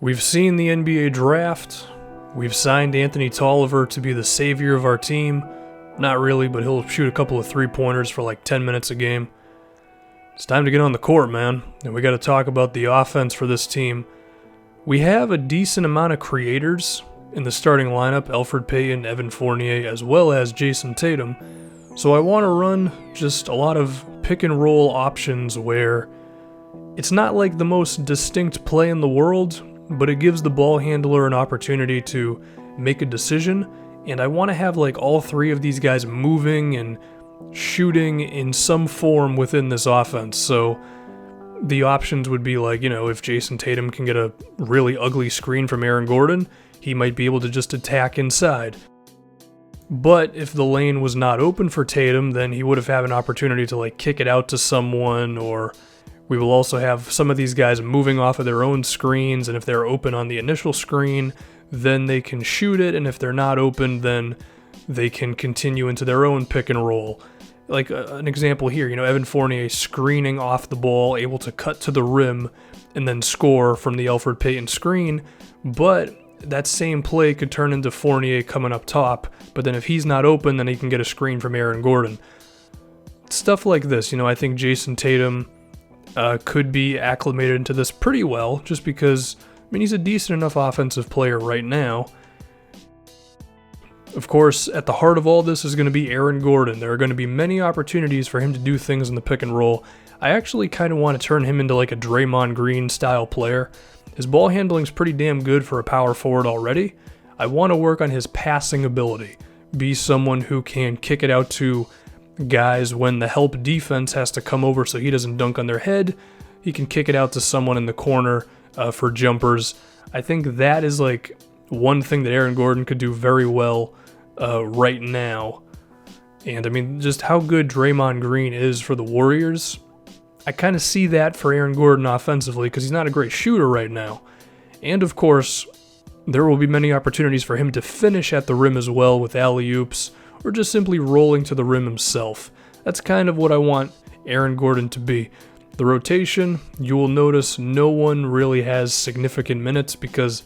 We've seen the NBA draft. We've signed Anthony Tolliver to be the savior of our team. Not really, but he'll shoot a couple of three-pointers for like 10 minutes a game. It's time to get on the court, man. And we got to talk about the offense for this team. We have a decent amount of creators in the starting lineup, Elfrid Payton, Evan Fournier, as well as Jayson Tatum. So I want to run just a lot of pick-and-roll options where it's not like the most distinct play in the world, but it gives the ball handler an opportunity to make a decision, and I want to have like all three of these guys moving and shooting in some form within this offense. So the options would be like, if Jayson Tatum can get a really ugly screen from Aaron Gordon, he might be able to just attack inside. But if the lane was not open for Tatum, then he would have had an opportunity to like kick it out to someone, or we will also have some of these guys moving off of their own screens, and if they're open on the initial screen, then they can shoot it, and if they're not open, then they can continue into their own pick and roll. Like an example here, Evan Fournier screening off the ball, able to cut to the rim, and then score from the Elfrid Payton screen, but that same play could turn into Fournier coming up top, but then if he's not open, then he can get a screen from Aaron Gordon. Stuff like this, I think Jayson Tatum could be acclimated into this pretty well, just because, he's a decent enough offensive player right now. Of course, at the heart of all this is going to be Aaron Gordon. There are going to be many opportunities for him to do things in the pick and roll. I actually kind of want to turn him into like a Draymond Green style player. His ball handling is pretty damn good for a power forward already. I want to work on his passing ability. Be someone who can kick it out to guys when the help defense has to come over so he doesn't dunk on their head. He can kick it out to someone in the corner for jumpers. I think that is like one thing that Aaron Gordon could do very well right now. And just how good Draymond Green is for the Warriors, I kind of see that for Aaron Gordon offensively because he's not a great shooter right now. And of course, there will be many opportunities for him to finish at the rim as well with alley-oops or just simply rolling to the rim himself. That's kind of what I want Aaron Gordon to be. The rotation, you will notice no one really has significant minutes because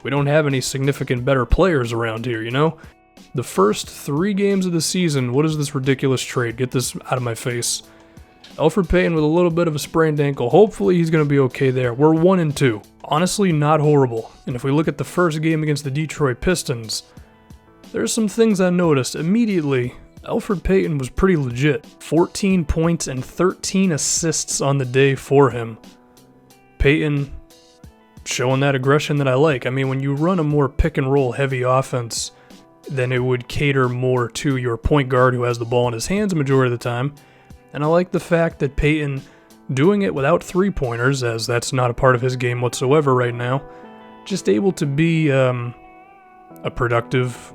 we don't have any significant better players around here, The first 3 games of the season, what is this ridiculous trade? Get this out of my face. Elfrid Payton with a little bit of a sprained ankle. Hopefully he's going to be okay there. We're 1-2. Honestly, not horrible. And if we look at the first game against the Detroit Pistons, there's some things I noticed. Immediately, Elfrid Payton was pretty legit. 14 points and 13 assists on the day for him. Payton showing that aggression that I like. When you run a more pick-and-roll heavy offense, then it would cater more to your point guard who has the ball in his hands the majority of the time. And I like the fact that Payton, doing it without three-pointers, as that's not a part of his game whatsoever right now, just able to be a productive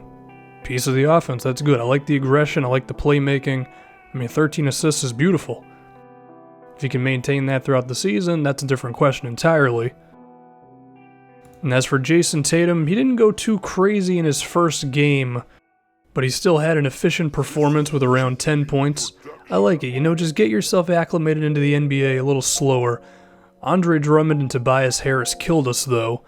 piece of the offense. That's good. I like the aggression. I like the playmaking. 13 assists is beautiful. If he can maintain that throughout the season, that's a different question entirely. And as for Jayson Tatum, he didn't go too crazy in his first game, but he still had an efficient performance with around 10 points. I like it, just get yourself acclimated into the NBA a little slower. Andre Drummond and Tobias Harris killed us though.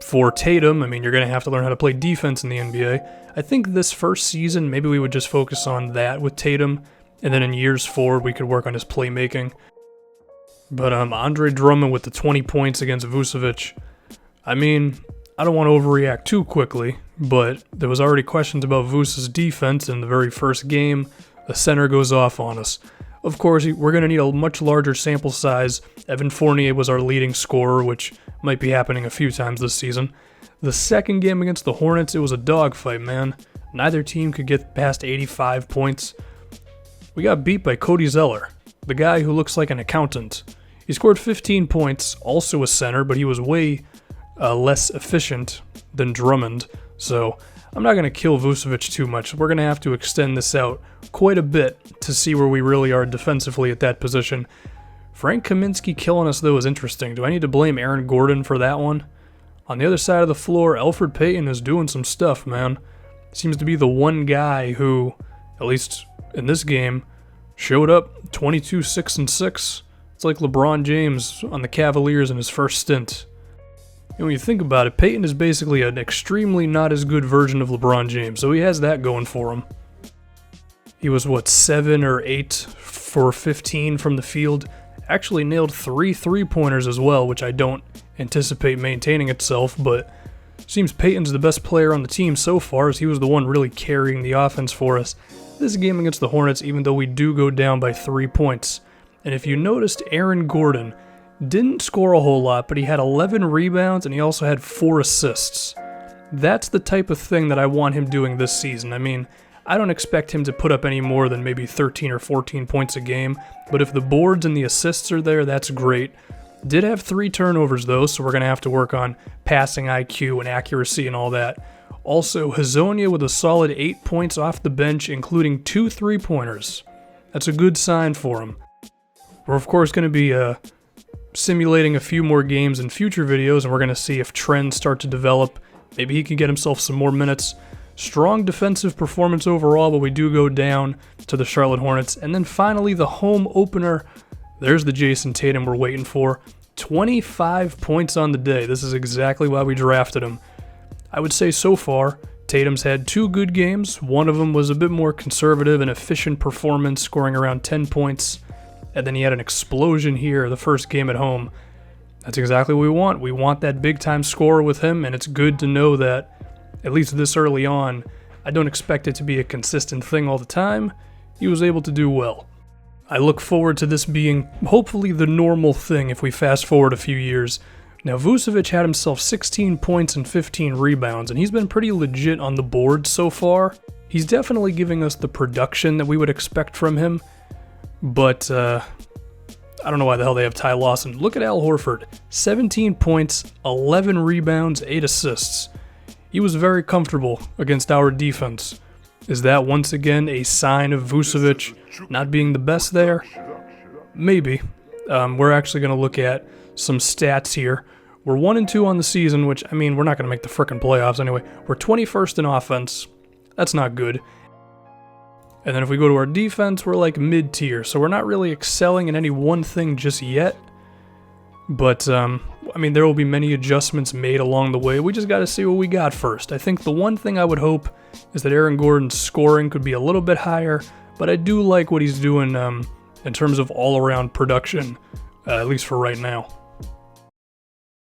For Tatum, you're going to have to learn how to play defense in the NBA. I think this first season, maybe we would just focus on that with Tatum, and then in years forward, we could work on his playmaking. But Andre Drummond with the 20 points against Vucevic, I don't want to overreact too quickly, but there was already questions about Vuce's defense in the very first game. The center goes off on us. Of course, we're going to need a much larger sample size. Evan Fournier was our leading scorer, which might be happening a few times this season. The second game against the Hornets, it was a dogfight, man. Neither team could get past 85 points. We got beat by Cody Zeller, the guy who looks like an accountant. He scored 15 points, also a center, but he was way less efficient than Drummond, so I'm not going to kill Vucevic too much. We're going to have to extend this out quite a bit to see where we really are defensively at that position. Frank Kaminsky killing us, though, is interesting. Do I need to blame Aaron Gordon for that one? On the other side of the floor, Elfrid Payton is doing some stuff, man. Seems to be the one guy who, at least in this game, showed up 22, 6, and 6. It's like LeBron James on the Cavaliers in his first stint. And when you think about it, Peyton is basically an extremely not as good version of LeBron James, so he has that going for him. He was, 7 or 8 for 15 from the field. Actually nailed 3 3-pointers as well, which I don't anticipate maintaining itself, but seems Peyton's the best player on the team so far, as he was the one really carrying the offense for us this game against the Hornets, even though we do go down by 3 points. And if you noticed, Aaron Gordon didn't score a whole lot, but he had 11 rebounds and he also had 4 assists. That's the type of thing that I want him doing this season. I mean, I don't expect him to put up any more than maybe 13 or 14 points a game, but if the boards and the assists are there, that's great. Did have 3 turnovers though, so we're going to have to work on passing IQ and accuracy and all that. Also, Hazonia with a solid 8 points off the bench, including 2 3-pointers. That's a good sign for him. We're of course going to be simulating a few more games in future videos, and we're going to see if trends start to develop. Maybe he can get himself some more minutes. Strong defensive performance overall, but we do go down to the Charlotte Hornets. And then finally, the home opener. There's the Jayson Tatum we're waiting for. 25 points on the day. This is exactly why we drafted him. I would say so far, Tatum's had 2 good games. One of them was a bit more conservative and efficient performance, scoring around 10 points. And then he had an explosion here, the first game at home. That's exactly what we want. We want that big-time scorer with him, and it's good to know that, at least this early on, I don't expect it to be a consistent thing all the time. He was able to do well. I look forward to this being hopefully the normal thing if we fast forward a few years. Now, Vucevic had himself 16 points and 15 rebounds, and he's been pretty legit on the board so far. He's definitely giving us the production that we would expect from him, but I don't know why the hell they have Ty Lawson. Look at Al Horford. 17 points, 11 rebounds, 8 assists. He was very comfortable against our defense. Is that once again a sign of Vucevic not being the best there? Maybe. We're actually going to look at some stats here. We're 1-2 on the season, which, I mean, we're not going to make the frickin' playoffs anyway. We're 21st in offense. That's not good. And then if we go to our defense, we're like mid-tier, so we're not really excelling in any one thing just yet. But, I mean, there will be many adjustments made along the way. We just got to see what we got first. I think the one thing I would hope is that Aaron Gordon's scoring could be a little bit higher, but I do like what he's doing in terms of all-around production, at least for right now.